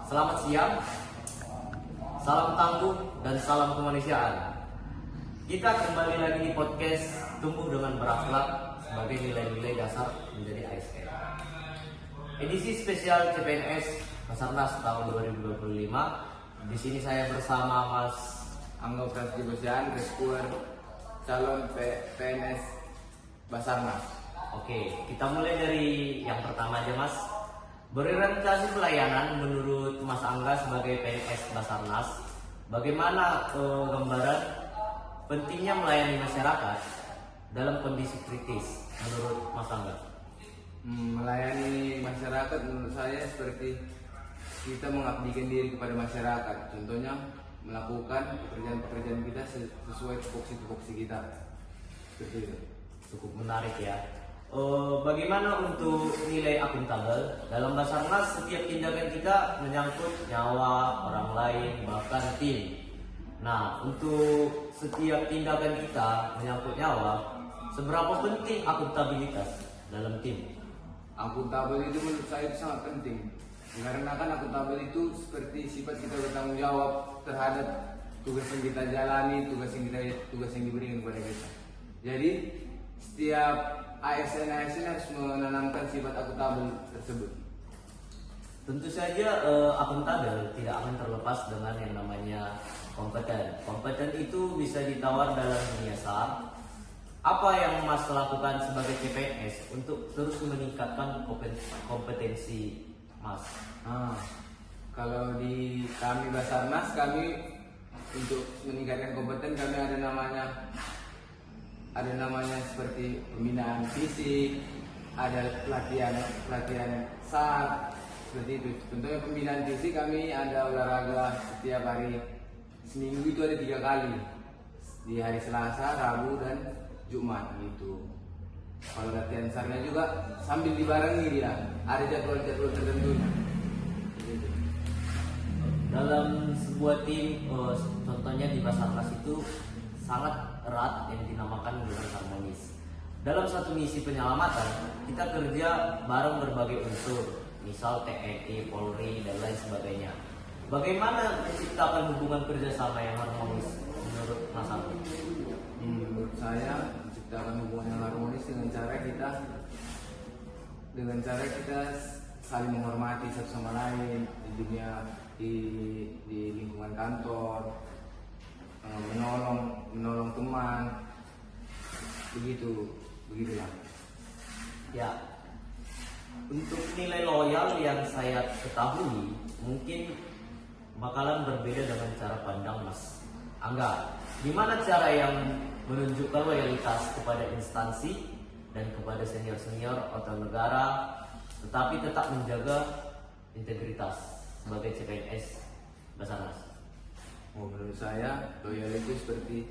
Selamat siang, salam tangguh dan salam kemanusiaan. Kita kembali lagi di podcast Tumbuh dengan Berakhlak sebagai nilai-nilai dasar menjadi ASN. Edisi spesial CPNS Basarnas tahun 2025. Di sini saya bersama Mas Angga Franski Bosian, rescuer calon PNS Basarnas. Oke, kita mulai dari yang pertama aja Mas. Berorientasi pelayanan menurut Mas Angga sebagai PNS Basarnas, bagaimana gambaran pentingnya melayani masyarakat dalam kondisi kritis menurut Mas Angga? Melayani masyarakat menurut saya seperti kita mengabdikan diri kepada masyarakat. Contohnya melakukan pekerjaan-pekerjaan kita sesuai tupoksi kita. Seperti itu. Cukup menarik ya. Bagaimana untuk nilai akuntabel? Dalam Basarnas setiap tindakan kita menyangkut nyawa orang lain bahkan tim. Nah, untuk setiap tindakan kita menyangkut nyawa, seberapa penting akuntabilitas dalam tim? Akuntabel itu menurut saya itu sangat penting. Karena kan akuntabel itu seperti sifat kita bertanggung jawab terhadap tugas yang kita jalani, tugas yang diberikan kepada kita. Jadi setiap ASN harus menanamkan sifat akuntabel tersebut. Tentu saja akuntabel tidak akan terlepas dengan yang namanya kompeten. Kompeten itu bisa ditawar dalam dunia SAR. Apa yang Mas lakukan sebagai CPNS untuk terus meningkatkan kompetensi Mas? Kalau di kami Basarnas, kami untuk meningkatkan kompeten kami ada namanya seperti pembinaan fisik, ada pelatihan SAR seperti itu. Contohnya pembinaan fisik kami ada olahraga setiap hari, seminggu itu ada 3 kali, di hari Selasa, Rabu dan Jumat gitu. Kalau latihan SAR-nya juga sambil dibarengi dia, ada jadwal-jadwal tertentunya. Gitu. Dalam sebuah tim, contohnya di Basarnas itu sangat erat yang dinamakan dengan harmonis. Dalam satu misi penyelamatan, kita kerja bareng berbagai unsur, misal TNI, Polri, dan lain sebagainya. Bagaimana menciptakan hubungan kerjasama yang harmonis menurut Mas Angga? Menurut saya menciptakan hubungan yang harmonis dengan cara kita saling menghormati satu sama lain di dunia di lingkungan kantor, menolong teman, begitulah. Ya, untuk nilai loyal yang saya ketahui mungkin bakalan berbeda dengan cara pandang Mas Angga. Gimana cara yang menunjukkan loyalitas kepada instansi dan kepada senior-senior atau negara, tetapi tetap menjaga integritas sebagai CPNS Basarnas? Menurut saya loyal itu seperti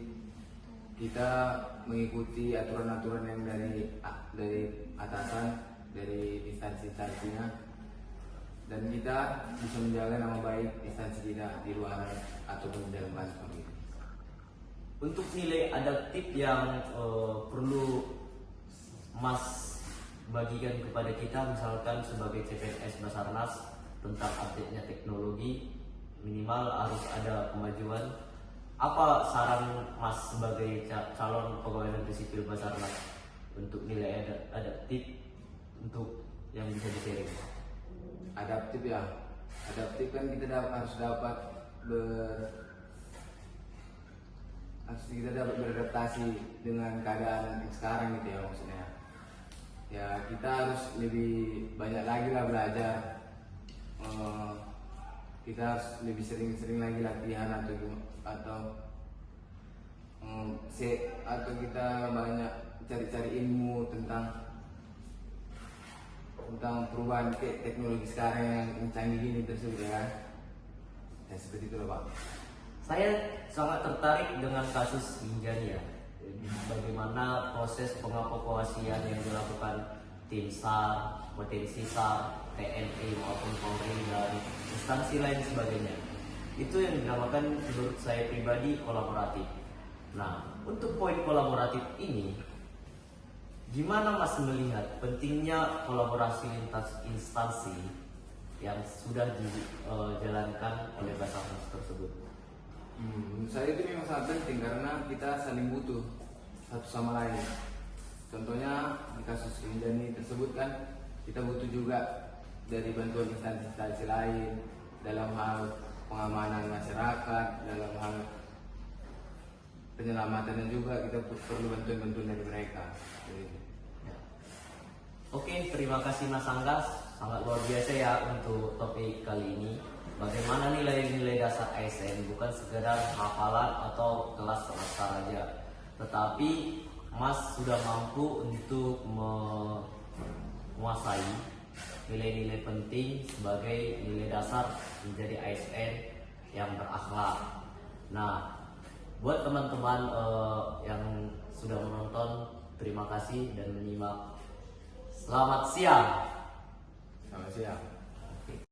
kita mengikuti aturan-aturan yang dari atasan, dari instansi-instansinya, dan kita bisa menjaga nama baik instansi kita di luar ataupun di dalam kantor. Untuk nilai adaptif yang perlu Mas bagikan kepada kita, misalkan sebagai CPNS Basarnas, tentang update-nya teknologi, minimal harus ada kemajuan. Apa saran Mas sebagai calon pegawai negeri sipil Basarnas untuk nilai adaptif untuk yang bisa di-sharing? Adaptif kan kita harus dapat beradaptasi dengan keadaan yang sekarang gitu ya, maksudnya. Ya kita harus lebih banyak lagi lah belajar. Kita harus lebih sering lagi latihan atau kita banyak cari ilmu tentang perubahan teknologi sekarang yang canggih ini tersebut ya. Ya seperti itu loh Pak. Saya sangat tertarik dengan kasus Ginjania. Bagaimana proses pengevakuasian yang dilakukan tim SAR, potensi SAR, TNI maupun Polri dan instansi lain sebagainya. Itu yang dinamakan menurut saya pribadi kolaboratif. Nah, untuk poin kolaboratif ini, gimana Mas melihat pentingnya kolaborasi lintas instansi yang sudah dijalankan oleh Basarnas tersebut? Menurut saya itu memang sangat penting karena kita saling butuh satu sama lain. Contohnya di kasus Rinjani tersebut kan kita butuh juga dari bantuan instansi-instansi lain dalam hal pengamanan masyarakat, dalam hal penyelamatan juga kita perlu bantuan-bantuan dari mereka. Ya. Oke, terima kasih Mas Anggas, sangat luar biasa ya untuk topik kali ini. Bagaimana nilai-nilai dasar ASN bukan sekedar hafalan atau kelas semester saja, tetapi Mas sudah mampu untuk menguasai nilai-nilai penting sebagai nilai dasar menjadi ASN yang berakhlak. Nah, buat teman-teman yang sudah menonton, terima kasih dan menyimak. Selamat siang. Selamat siang.